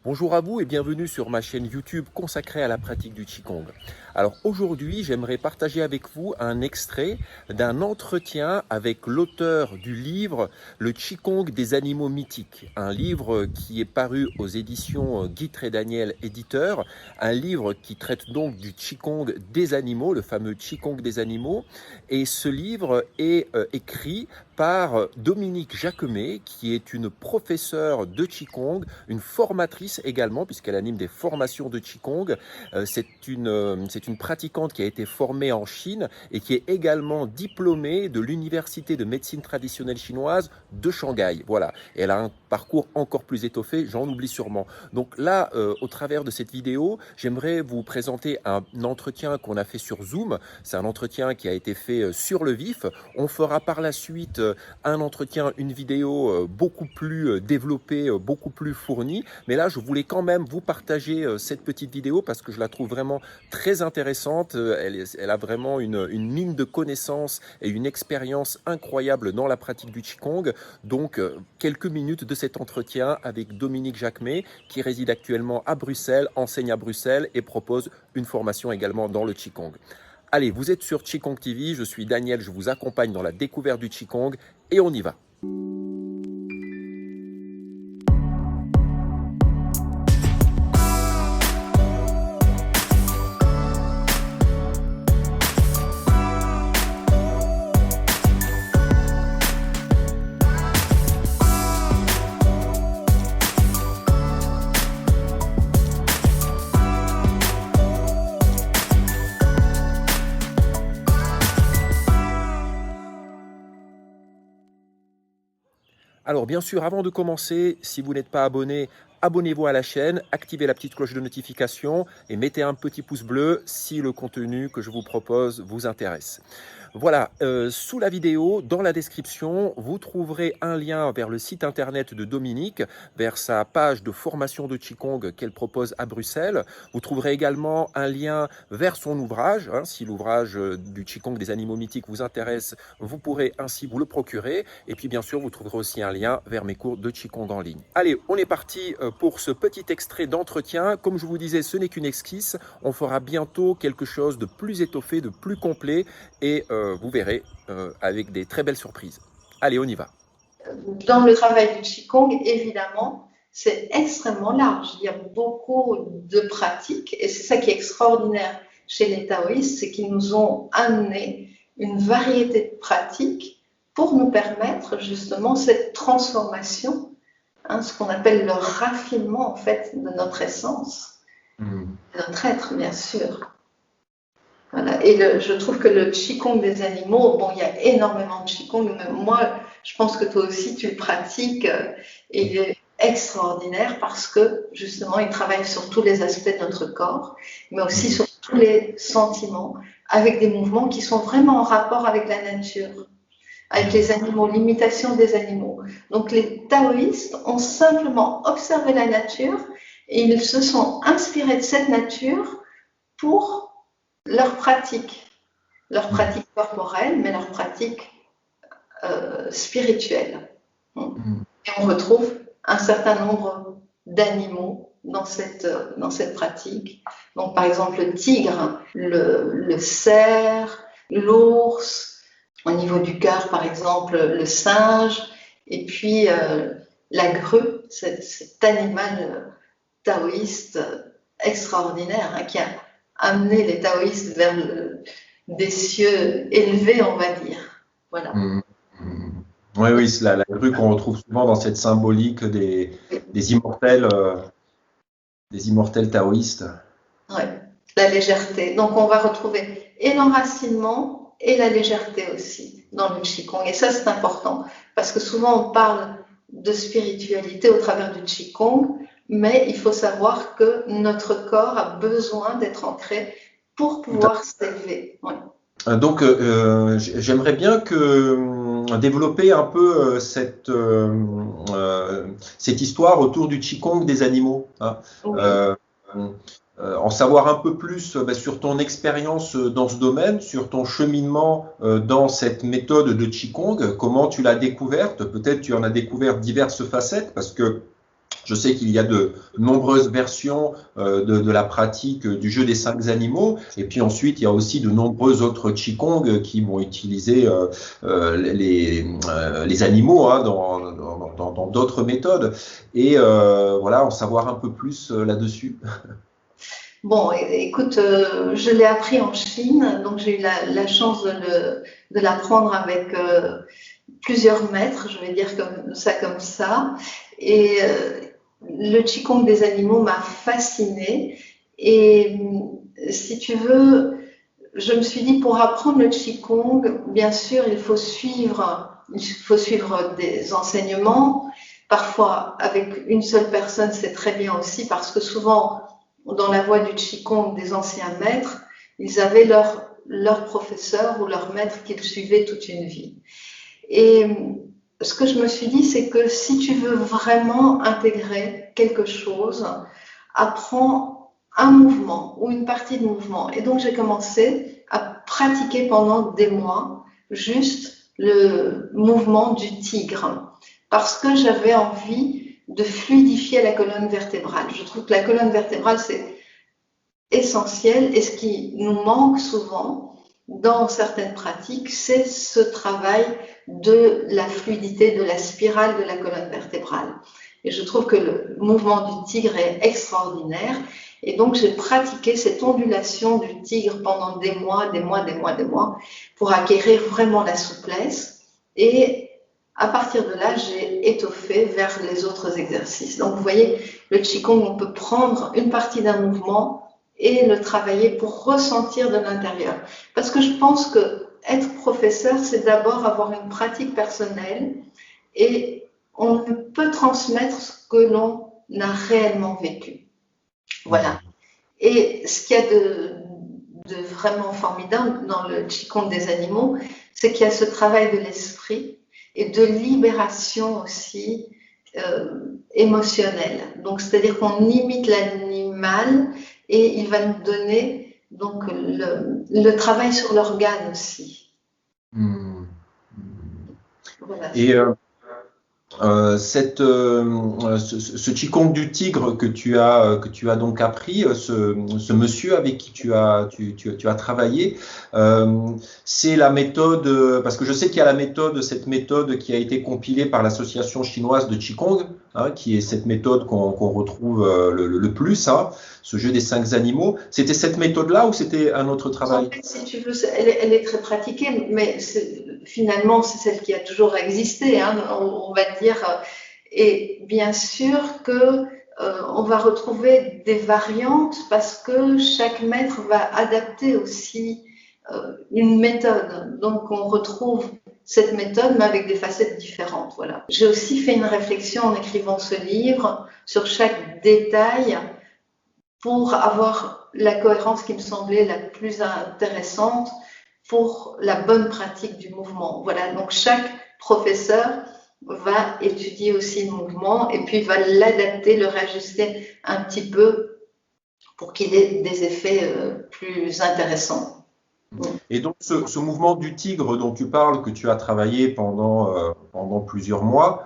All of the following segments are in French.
Bonjour à vous et bienvenue sur ma chaîne YouTube consacrée à la pratique du Qigong. Alors aujourd'hui, j'aimerais partager avec vous un extrait d'un entretien avec l'auteur du livre Le Qigong des animaux mythiques, un livre qui est paru aux éditions Guy Trédaniel éditeur, un livre qui traite donc du Qigong des animaux, le fameux Qigong des animaux, et ce livre est écrit par Dominique Jacquemet, qui est une professeure de Qigong, une formatrice également, puisqu'elle anime des formations de Qigong. C'est une pratiquante qui a été formée en Chine et qui est également diplômée de l'Université de médecine traditionnelle chinoise de Shanghai. Voilà, et elle a un parcours encore plus étoffé, j'en oublie sûrement. Donc là, au travers de cette vidéo, j'aimerais vous présenter un entretien qu'on a fait sur Zoom. C'est un entretien qui a été fait sur le vif. On fera par la suite un entretien, une vidéo beaucoup plus développée, beaucoup plus fournie. Mais là, je voulais quand même vous partager cette petite vidéo parce que je la trouve vraiment très intéressante. Elle a vraiment une mine de connaissances et une expérience incroyable dans la pratique du Qigong. Donc, quelques minutes de cet entretien avec Dominique Jacquemet, qui réside actuellement à Bruxelles, enseigne à Bruxelles et propose une formation également dans le Qigong. Allez, vous êtes sur Qigong TV, je suis Daniel, je vous accompagne dans la découverte du Qigong et on y va. Alors bien sûr, avant de commencer, si vous n'êtes pas abonné, abonnez-vous à la chaîne, activez la petite cloche de notification et mettez un petit pouce bleu si le contenu que je vous propose vous intéresse. Voilà, sous la vidéo, dans la description, vous trouverez un lien vers le site internet de Dominique, vers sa page de formation de Qigong qu'elle propose à Bruxelles. Vous trouverez également un lien vers son ouvrage. Si l'ouvrage du Qigong des animaux mythiques vous intéresse, vous pourrez ainsi vous le procurer. Et puis bien sûr, vous trouverez aussi un lien vers mes cours de Qigong en ligne. Allez, on est parti pour ce petit extrait d'entretien. Comme je vous disais, ce n'est qu'une esquisse. On fera bientôt quelque chose de plus étoffé, de plus complet et vous verrez avec des très belles surprises. Allez, on y va. Dans le travail du Qigong, évidemment, c'est extrêmement large. Il y a beaucoup de pratiques et c'est ça qui est extraordinaire chez les taoïstes, c'est qu'ils nous ont amené une variété de pratiques pour nous permettre justement cette transformation, ce qu'on appelle le raffinement en fait de notre essence, de notre être bien sûr. Voilà. Et je trouve que le Qigong des animaux, bon, il y a énormément de Qigong, mais moi, je pense que toi aussi, tu le pratiques et il est extraordinaire parce que, justement, il travaille sur tous les aspects de notre corps, mais aussi sur tous les sentiments, avec des mouvements qui sont vraiment en rapport avec la nature, avec les animaux, l'imitation des animaux. Donc, les taoïstes ont simplement observé la nature et ils se sont inspirés de cette nature pour leur pratique corporelle, mais leur pratique spirituelle. Et on retrouve un certain nombre d'animaux dans cette pratique. Donc, par exemple, le tigre, le cerf, l'ours, au niveau du cœur, par exemple, le singe, et puis la grue, cet animal taoïste extraordinaire qui a amener les taoïstes vers des cieux élevés, on va dire. Voilà. Oui, c'est la grue qu'on retrouve souvent dans cette symbolique des immortels taoïstes. Oui, la légèreté. Donc, on va retrouver et l'enracinement et la légèreté aussi dans le Qigong. Et ça, c'est important parce que souvent, on parle de spiritualité au travers du Qigong, mais il faut savoir que notre corps a besoin d'être ancré pour pouvoir s'élever. Oui. Donc, j'aimerais bien développer un peu cette histoire autour du Qigong des animaux. Oui. En savoir un peu plus sur ton expérience dans ce domaine, sur ton cheminement dans cette méthode de Qigong, comment tu l'as découverte. Peut-être tu en as découvert diverses facettes parce que Je sais qu'il y a de nombreuses versions de la pratique du jeu des 5 animaux. Et puis ensuite, il y a aussi de nombreux autres Qigong qui vont utiliser les animaux hein, dans d'autres méthodes. Et voilà, en savoir un peu plus là-dessus. Bon, écoute, je l'ai appris en Chine, donc j'ai eu la chance de l'apprendre avec plusieurs maîtres, je vais dire comme ça. Et le Qigong des animaux m'a fascinée. Et si tu veux, je me suis dit, pour apprendre le Qigong, bien sûr, il faut suivre des enseignements. Parfois, avec une seule personne, c'est très bien aussi, parce que souvent, dans la voie du Qigong des anciens maîtres, ils avaient leur professeur ou leur maître qu'ils suivaient toute une vie. Et ce que je me suis dit, c'est que si tu veux vraiment intégrer quelque chose, apprends un mouvement ou une partie de mouvement. Et donc, j'ai commencé à pratiquer pendant des mois juste le mouvement du tigre parce que j'avais envie de fluidifier la colonne vertébrale. Je trouve que la colonne vertébrale, c'est essentiel et ce qui nous manque souvent dans certaines pratiques, c'est ce travail de la fluidité, de la spirale de la colonne vertébrale. Et je trouve que le mouvement du tigre est extraordinaire. Et donc, j'ai pratiqué cette ondulation du tigre pendant des mois pour acquérir vraiment la souplesse. Et à partir de là, j'ai étoffé vers les autres exercices. Donc, vous voyez, le Qigong, on peut prendre une partie d'un mouvement et le travailler pour ressentir de l'intérieur. Parce que je pense que être professeur, c'est d'abord avoir une pratique personnelle et on ne peut transmettre ce que l'on a réellement vécu. Voilà. Et ce qu'il y a de vraiment formidable dans le Qigong des animaux, c'est qu'il y a ce travail de l'esprit et de libération aussi émotionnelle. Donc, c'est-à-dire qu'on imite l'animal et il va nous donner donc le travail sur l'organe aussi. Voilà. Et ce Qigong du tigre que tu as donc appris, ce monsieur avec qui tu as travaillé, c'est la méthode, parce que je sais qu'il y a cette méthode qui a été compilée par l'association chinoise de Qigong, hein, qui est cette méthode qu'on retrouve le plus, hein, ce jeu des 5 animaux. C'était cette méthode-là ou c'était un autre travail? En fait, si tu veux, elle est très pratiquée, mais finalement, c'est celle qui a toujours existé, hein, on va dire. Et bien sûr que on va retrouver des variantes parce que chaque maître va adapter aussi une méthode. Donc, on retrouve cette méthode, mais avec des facettes différentes. Voilà. J'ai aussi fait une réflexion en écrivant ce livre sur chaque détail pour avoir la cohérence qui me semblait la plus intéressante pour la bonne pratique du mouvement. Voilà, donc chaque professeur va étudier aussi le mouvement et puis va l'adapter, le réajuster un petit peu pour qu'il ait des effets plus intéressants. Et donc ce mouvement du tigre dont tu parles, que tu as travaillé pendant plusieurs mois,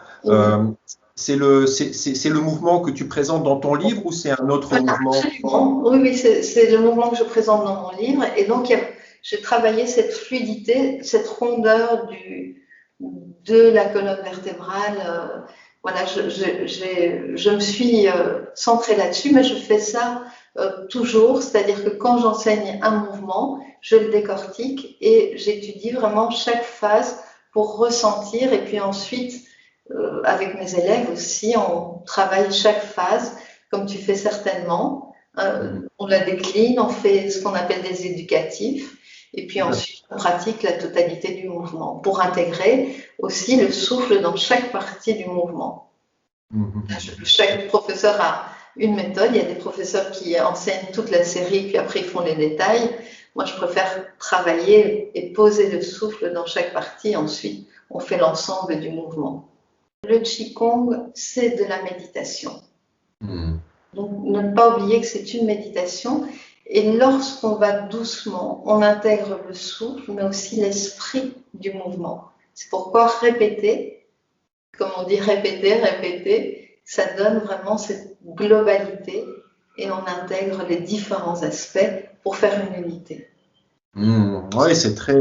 c'est le mouvement que tu présentes dans ton livre ou c'est un autre mouvement? Absolument. Oui, c'est le mouvement que je présente dans mon livre. Et donc, j'ai travaillé cette fluidité, cette rondeur de la colonne vertébrale. Voilà, je me suis centrée là-dessus, mais je fais ça toujours. C'est-à-dire que quand j'enseigne un mouvement, je le décortique et j'étudie vraiment chaque phase pour ressentir. Et puis ensuite, avec mes élèves aussi, on travaille chaque phase, comme tu fais certainement. On la décline, on fait ce qu'on appelle des éducatifs, et puis ensuite on pratique la totalité du mouvement pour intégrer aussi le souffle dans chaque partie du mouvement. Chaque professeur a une méthode. Il y a des professeurs qui enseignent toute la série, puis après ils font les détails. Moi, je préfère travailler et poser le souffle dans chaque partie. Ensuite, on fait l'ensemble du mouvement. Le Qigong, c'est de la méditation. Donc, ne pas oublier que c'est une méditation. Et lorsqu'on va doucement, on intègre le souffle, mais aussi l'esprit du mouvement. C'est pourquoi répéter, comme on dit répéter, Ça donne vraiment cette globalité et on intègre les différents aspects pour faire une unité. Oui, c'est très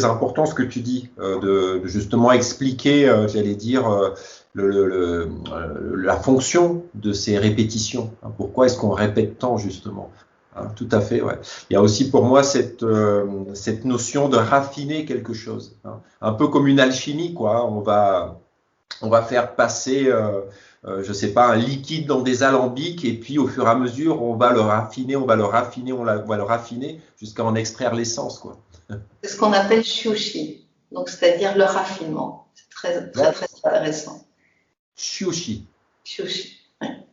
important ce que tu dis, de justement expliquer, j'allais dire, la fonction de ces répétitions. Hein. Pourquoi est-ce qu'on répète tant, justement? Hein, tout à fait, ouais. Il y a aussi pour moi cette notion de raffiner quelque chose. Hein. Un peu comme une alchimie, quoi. On va faire passer, je sais pas, un liquide dans des alambics et puis au fur et à mesure, on va le raffiner, on va le raffiner, on va le raffiner jusqu'à en extraire l'essence, quoi. C'est ce qu'on appelle shushi, donc c'est-à-dire le raffinement. C'est très, très, très intéressant. Shushi. Shushi. Ouais.